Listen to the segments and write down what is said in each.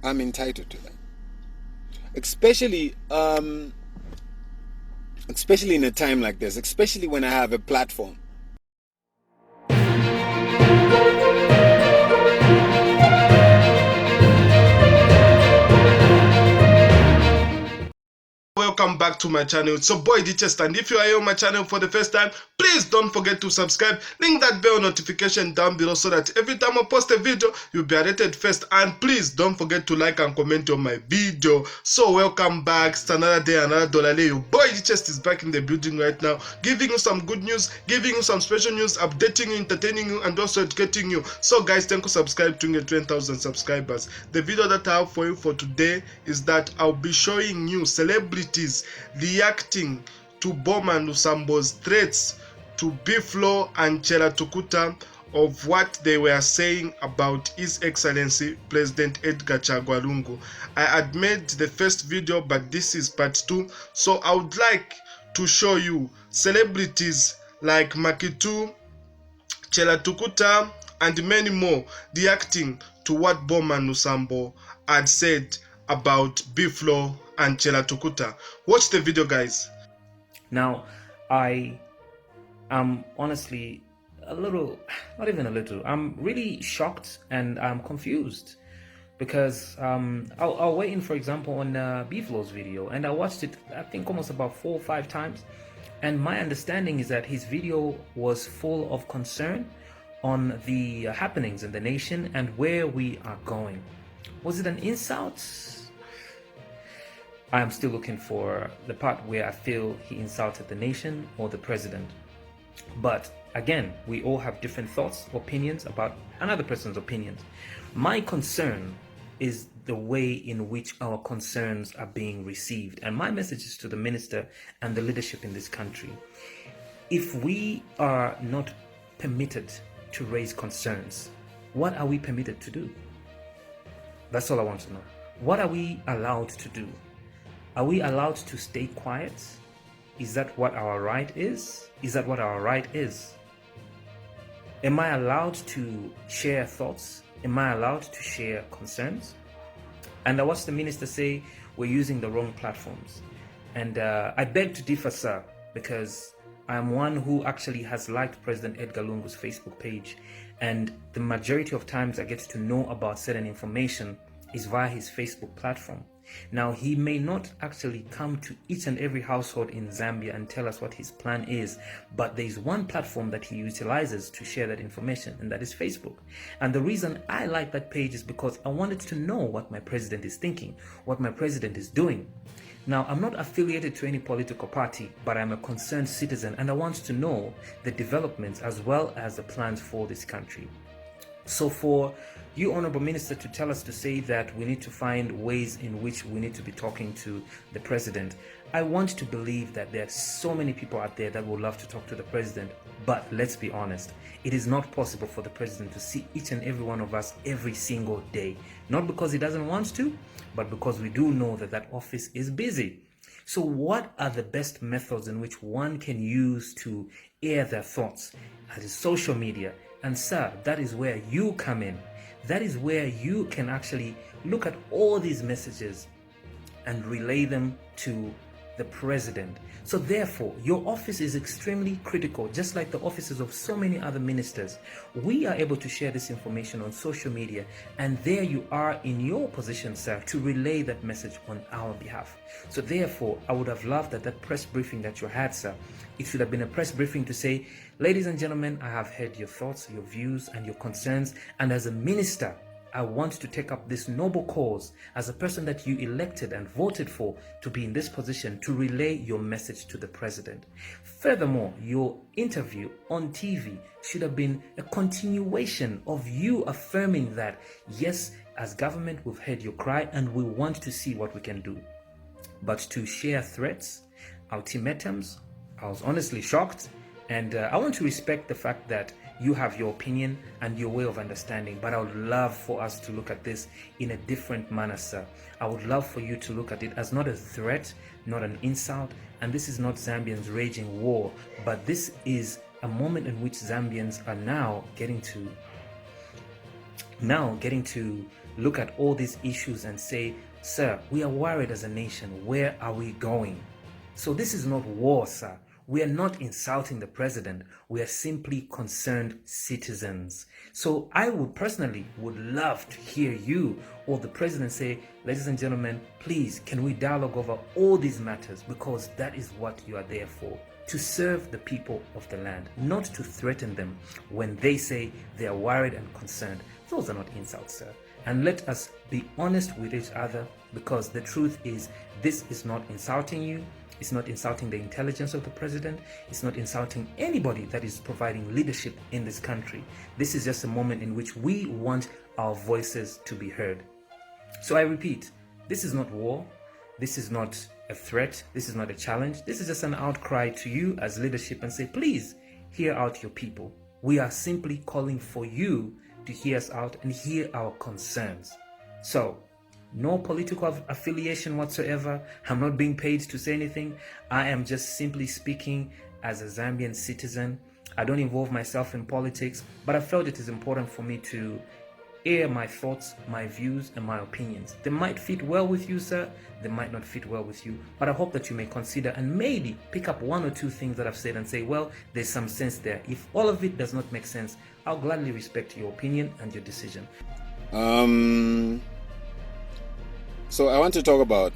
I'm entitled to that. Especially in a time like this, especially when I have a platform. Welcome back to my channel. It's your boy Dichest, and if you are here on my channel for the first time, please don't forget to subscribe. Link that bell notification down below so that every time I post a video, you'll be alerted first. And please don't forget to like and comment on my video. So welcome back. It's another day, another dollar. Your boy Dichest is back in the building right now, giving you some good news, giving you some special news, updating you, entertaining you, and also educating you. So guys, thank you for subscribing to get 20,000 subscribers. The video that I have for you for today is that I'll be showing you celebrities reacting to bowman Lusambo's threats to Biflo and chellah of what they were saying about His Excellency President Edgar Chagwa Lungu. I had made the first video, but this is part 2, so I would like to show you celebrities like Macky2, chellah and many more reacting to what bowman Lusambo had said about Biflo and chellah. Watch the video, guys. Now, I am honestly a little, not even a little, I'm really shocked and I'm confused because I was waiting, for example, on Biflo's video, and I watched it, I think, almost about 4 or 5 times. And my understanding is that his video was full of concern on the happenings in the nation and where we are going. Was it an insult? I am still looking for the part where I feel he insulted the nation or the president. But again, we all have different thoughts, opinions about another person's opinions. My concern is the way in which our concerns are being received. And my message is to the minister and the leadership in this country. If we are not permitted to raise concerns, what are we permitted to do? That's all I want to know. What are we allowed to do? Are we allowed to stay quiet? Is that what our right is? Is that what our right is? Am I allowed to share thoughts? Am I allowed to share concerns? And I watched the minister say we're using the wrong platforms. And I beg to differ, sir, because I'm one who actually has liked President Edgar Lungu's Facebook page. And the majority of times I get to know about certain information is via his Facebook platform. Now, he may not actually come to each and every household in Zambia and tell us what his plan is, but there is one platform that he utilizes to share that information, and that is Facebook. And the reason I like that page is because I wanted to know what my president is thinking, what my president is doing. Now, I'm not affiliated to any political party, but I'm a concerned citizen, and I want to know the developments as well as the plans for this country. So for you, Honorable Minister, to tell us to say that we need to find ways in which we need to be talking to the president, I want to believe that there are so many people out there that would love to talk to the president, but let's be honest, it is not possible for the president to see each and every one of us every single day. Not because he doesn't want to, but because we do know that that office is busy. So what are the best methods in which one can use to air their thoughts? That is social media. And sir, that is where you come in. That is where you can actually look at all these messages and relay them to the president. So therefore, your office is extremely critical, just like the offices of so many other ministers. We are able to share this information on social media, and there you are in your position, sir, to relay that message on our behalf. So therefore, I would have loved that press briefing that you had, sir, it should have been a press briefing to say, ladies and gentlemen, I have heard your thoughts, your views, and your concerns, and as a minister, I want to take up this noble cause as a person that you elected and voted for to be in this position to relay your message to the president. Furthermore, your interview on TV should have been a continuation of you affirming that, yes, as government, we've heard your cry and we want to see what we can do. But to share threats, ultimatums, I was honestly shocked. And I want to respect the fact that you have your opinion and your way of understanding, but I would love for us to look at this in a different manner, sir. I would love for you to look at it as not a threat, not an insult, and this is not Zambians raging war, but this is a moment in which Zambians are now getting to now getting to look at all these issues and say, sir, we are worried as a nation. Where are we going? So this is not war, sir. We are not insulting the president. We are simply concerned citizens. So I would personally love to hear you or the president say, ladies and gentlemen, please, can we dialogue over all these matters? Because that is what you are there for, to serve the people of the land, not to threaten them when they say they are worried and concerned. Those are not insults, sir. And let us be honest with each other, because the truth is, this is not insulting you. It's not insulting the intelligence of the president. It's not insulting anybody that is providing leadership in this country. This is just a moment in which we want our voices to be heard. So I repeat, this is not war. This is not a threat. This is not a challenge. This is just an outcry to you as leadership and say, please hear out your people. We are simply calling for you to hear us out and hear our concerns. So, no political affiliation whatsoever. I'm not being paid to say anything. I am just simply speaking as a Zambian citizen. I don't involve myself in politics, but I felt it is important for me to air my thoughts, my views, and my opinions. They might fit well with you, sir. They might not fit well with you, but I hope that you may consider and maybe pick up one or two things that I've said and say, well, there's some sense there. If all of it does not make sense, I'll gladly respect your opinion and your decision. So I want to talk about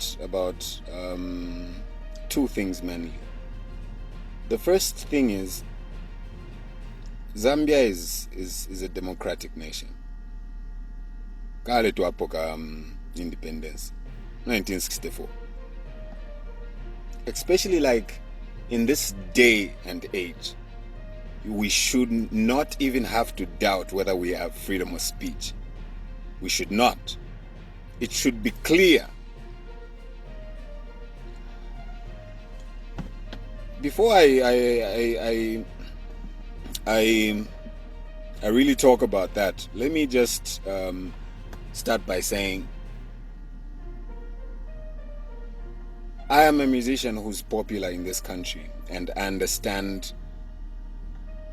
two things mainly. The first thing is Zambia is a democratic nation. Kale tuapoka independence 1964. Especially like in this day and age, we should not even have to doubt whether we have freedom of speech. We should not. It should be clear. Before I really talk about that, let me just start by saying I am a musician who's popular in this country, and I understand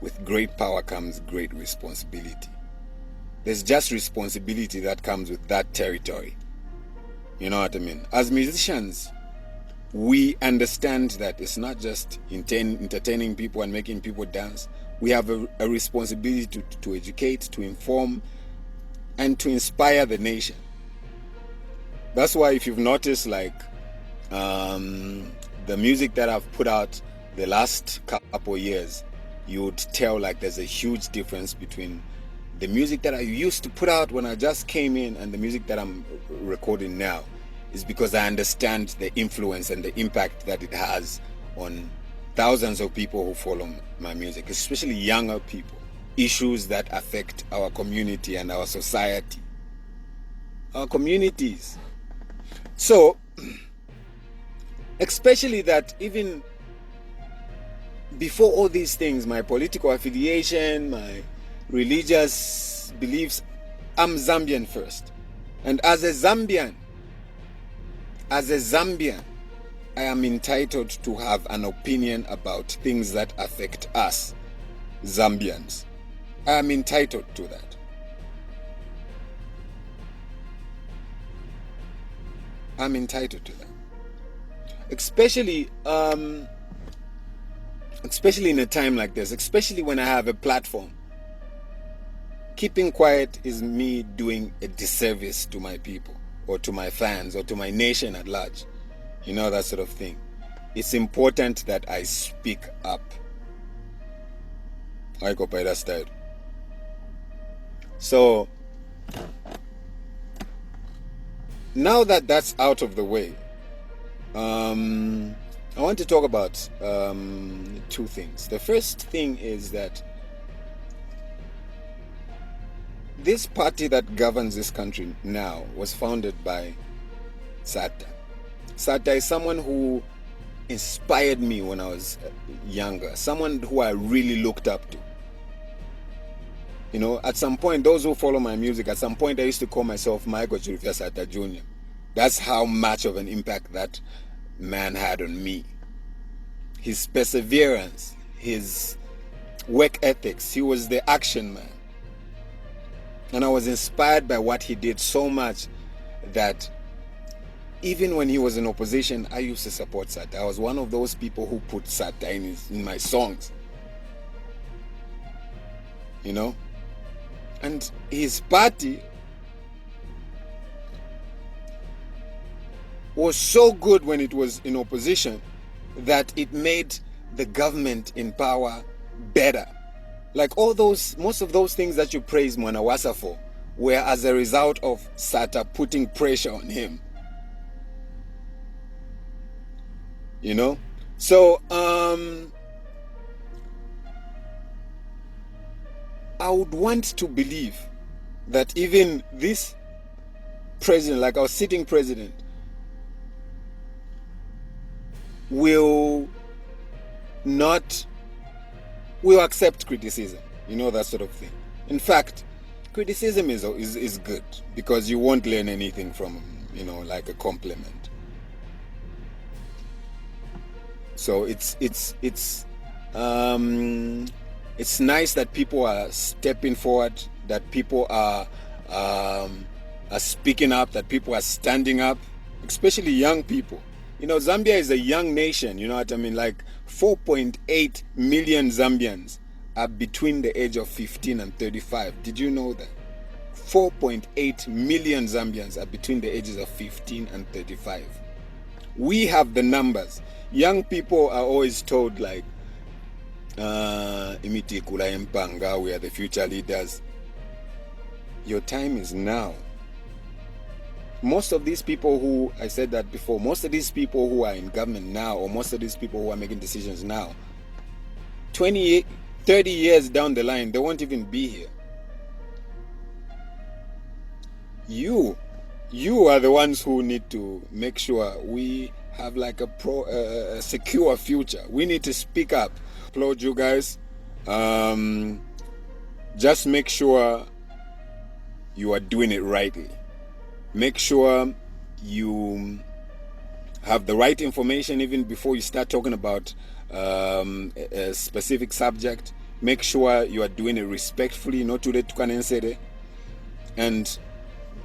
with great power comes great responsibility. There's just responsibility that comes with that territory. You know what I mean? As musicians, we understand that it's not just entertaining people and making people dance. We have a responsibility to educate, to inform, and to inspire the nation. That's why if you've noticed, like, the music that I've put out the last couple of years, you would tell like there's a huge difference between the music that I used to put out when I just came in and the music that I'm recording now. Is because I understand the influence and the impact that it has on thousands of people who follow my music, especially younger people. Issues that affect our community and our society, our communities. So, especially that even before all these things, my political affiliation, my religious beliefs, I'm Zambian first. And as a Zambian, I am entitled to have an opinion about things that affect us, Zambians. I am entitled to that. I'm entitled to that. Especially in a time like this, especially when I have a platform. Keeping quiet is me doing a disservice to my people, or to my fans, or to my nation at large. You know, that sort of thing. It's important that I speak up. I go by that style. So, now that that's out of the way, I want to talk about two things. The first thing is that this party that governs this country now was founded by Sata. Sata is someone who inspired me when I was younger, someone who I really looked up to. You know, at some point, those who follow my music, at some point I used to call myself Macky2 Sata Jr. That's how much of an impact that man had on me. His perseverance, his work ethics, he was the action man. And I was inspired by what he did so much that even when he was in opposition, I used to support Sata. I was one of those people who put Sata in my songs. You know? And his party was so good when it was in opposition that it made the government in power better. Like most of those things that you praise Mwanawasa for were as a result of Sata putting pressure on him. You know? So, I would want to believe that even this president, like our sitting president, will accept criticism, you know, that sort of thing. In fact, criticism is good because you won't learn anything from, you know, like a compliment. So it's nice that people are stepping forward, that people are speaking up, that people are standing up, especially young people. You know, Zambia is a young nation, you know what I mean? Like 4.8 million Zambians are between the age of 15 and 35. Did you know that? 4.8 million Zambians are between the ages of 15 and 35. We have the numbers. Young people are always told like, Imiti Kula Mpanga, we are the future leaders. Your time is now. Most of these people who, I said that before, most of these people who are in government now, or most of these people who are making decisions now, 30 years down the line, they won't even be here. You are the ones who need to make sure we have like a secure future. We need to speak up. Applaud you guys. Just make sure you are doing it rightly. Make sure you have the right information even before you start talking about a specific subject. Make sure you are doing it respectfully, not too late to kanensere. And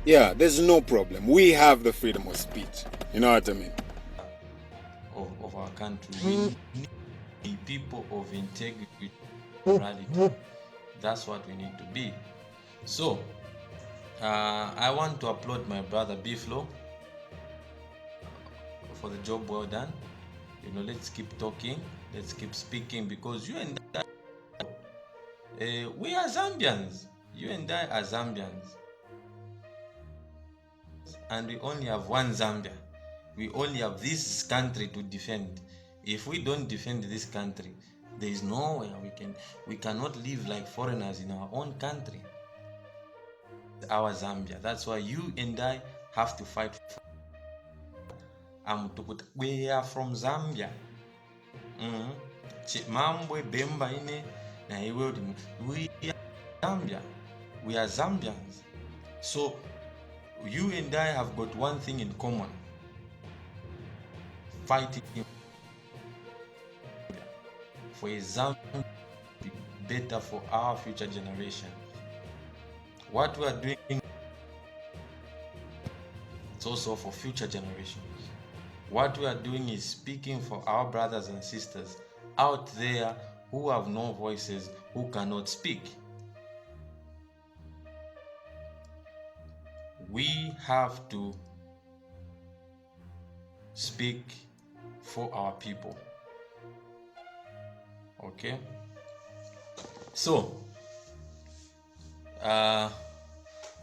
yeah, there's no problem. We have the freedom of speech. You know what I mean? Of our country. We need people of integrity, morality. That's what we need to be. So, I want to applaud my brother Biflo for the job well done. You know, let's keep talking, let's keep speaking, because you and I, we are Zambians. You and I are Zambians. And we only have one Zambia. We only have this country to defend. If we don't defend this country, there is nowhere we cannot live like foreigners in our own country. Our Zambia. That's why you and I have to fight. We are from Zambia. Chimambwe Bemba ine na iwe we are Zambia. We are Zambians. So you and I have got one thing in common: fighting for a Zambia to be better for our future generation. What we are doing, it's also for future generations. What we are doing is speaking for our brothers and sisters out there who have no voices, who cannot speak. We have to speak for our people. Okay? So,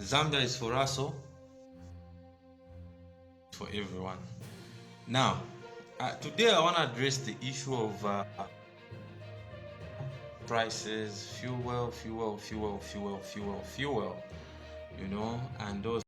Zambia is for us all, for everyone. Now, today I want to address the issue of prices, fuel, you know, and those